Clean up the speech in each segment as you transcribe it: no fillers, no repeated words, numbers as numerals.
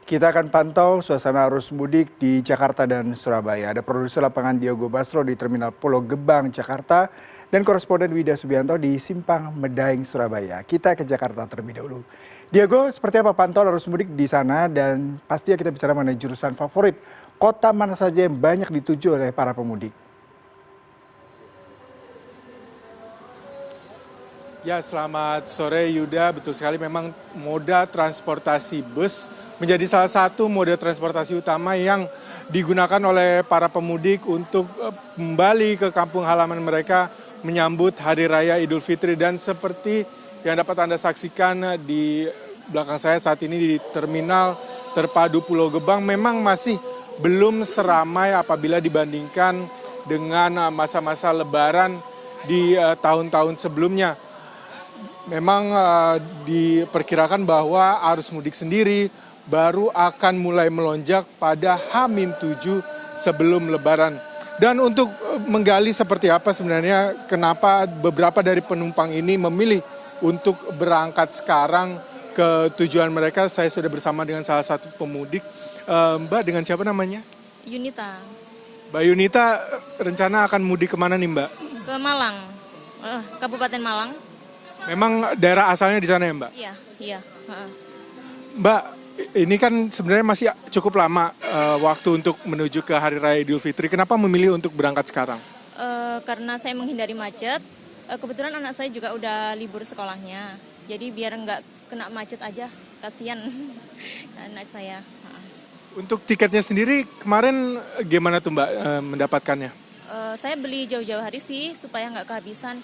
Kita akan pantau suasana arus mudik di Jakarta dan Surabaya. Ada produser lapangan Diogo Basro di Terminal Pulau Gebang, Jakarta, dan koresponden Wida Subianto di Simpang Medaeng, Surabaya. Kita ke Jakarta terlebih dahulu. Diego, seperti apa pantauan arus mudik di sana dan pastinya kita bicara mengenai jurusan favorit. Kota mana saja yang banyak dituju oleh para pemudik? Ya, selamat sore Yuda. Betul sekali memang moda transportasi bus menjadi salah satu moda transportasi utama yang digunakan oleh para pemudik untuk kembali ke kampung halaman mereka menyambut Hari Raya Idul Fitri. Dan seperti yang dapat Anda saksikan di belakang saya saat ini di Terminal Terpadu Pulau Gebang memang masih belum seramai apabila dibandingkan dengan masa-masa Lebaran di tahun-tahun sebelumnya. Memang diperkirakan bahwa arus mudik sendiri baru akan mulai melonjak pada H-7 sebelum Lebaran. Dan untuk menggali seperti apa sebenarnya kenapa beberapa dari penumpang ini memilih untuk berangkat sekarang ke tujuan mereka, saya sudah bersama dengan salah satu pemudik. Mbak, dengan siapa namanya? Yunita. Mbak Yunita, rencana akan mudik kemana nih Mbak? Ke Malang, Kabupaten Malang. Memang daerah asalnya di sana ya Mbak? Iya. Mbak, ini kan sebenarnya masih cukup lama waktu untuk menuju ke Hari Raya Idul Fitri. Kenapa memilih untuk berangkat sekarang? Karena saya menghindari macet. Kebetulan anak saya juga udah libur sekolahnya. Jadi biar nggak kena macet aja, kasihan anak saya. Untuk tiketnya sendiri kemarin gimana tuh Mbak mendapatkannya? Saya beli jauh-jauh hari sih supaya nggak kehabisan.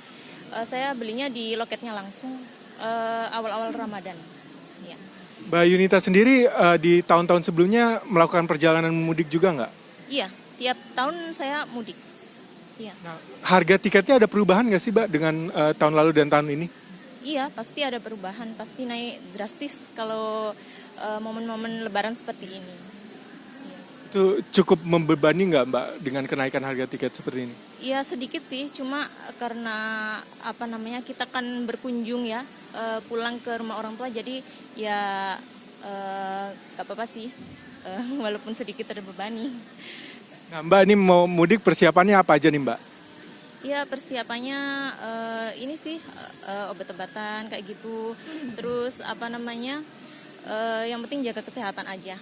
Saya belinya di loketnya langsung awal-awal Ramadan. Ya. Mbak Yunita sendiri di tahun-tahun sebelumnya melakukan perjalanan mudik juga nggak? Iya, tiap tahun saya mudik. Iya. Nah, harga tiketnya ada perubahan nggak sih Mbak dengan tahun lalu dan tahun ini? Iya, pasti ada perubahan, pasti naik drastis kalau momen-momen Lebaran seperti ini. Itu cukup membebani nggak Mbak dengan kenaikan harga tiket seperti ini? Iya sedikit sih, cuma karena kita kan berkunjung ya, pulang ke rumah orang tua, jadi ya nggak apa-apa sih, walaupun sedikit terbebani. Nah Mbak, ini mau mudik persiapannya apa aja nih Mbak? Ya persiapannya ini sih obat-obatan kayak gitu, terus yang penting jaga kesehatan aja.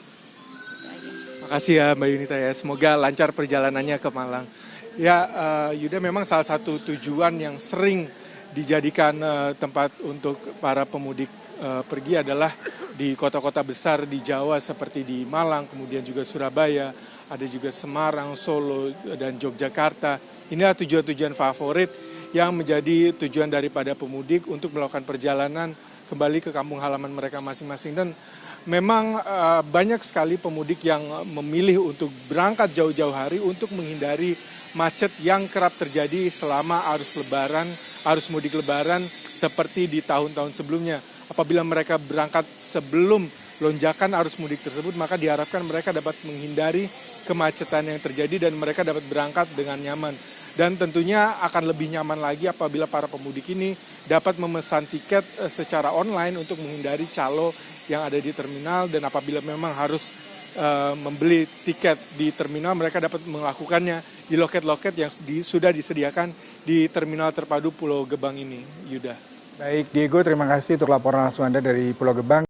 Makasih ya Mbak Yunita ya, semoga lancar perjalanannya ke Malang. Ya Yuda, memang salah satu tujuan yang sering dijadikan tempat untuk para pemudik pergi adalah di kota-kota besar di Jawa seperti di Malang, kemudian juga Surabaya, ada juga Semarang, Solo, dan Yogyakarta. Inilah tujuan-tujuan favorit yang menjadi tujuan daripada pemudik untuk melakukan perjalanan kembali ke kampung halaman mereka masing-masing. Dan memang banyak sekali pemudik yang memilih untuk berangkat jauh-jauh hari untuk menghindari macet yang kerap terjadi selama arus mudik Lebaran seperti di tahun-tahun sebelumnya. Apabila mereka berangkat sebelum lonjakan arus mudik tersebut, maka diharapkan mereka dapat menghindari kemacetan yang terjadi dan mereka dapat berangkat dengan nyaman. Dan tentunya akan lebih nyaman lagi apabila para pemudik ini dapat memesan tiket secara online untuk menghindari calo yang ada di terminal, dan apabila memang harus membeli tiket di terminal, mereka dapat melakukannya di loket-loket yang sudah disediakan di Terminal Terpadu Pulau Gebang ini, Yuda. Baik, Diego, terima kasih untuk laporan langsung Anda dari Pulau Gebang.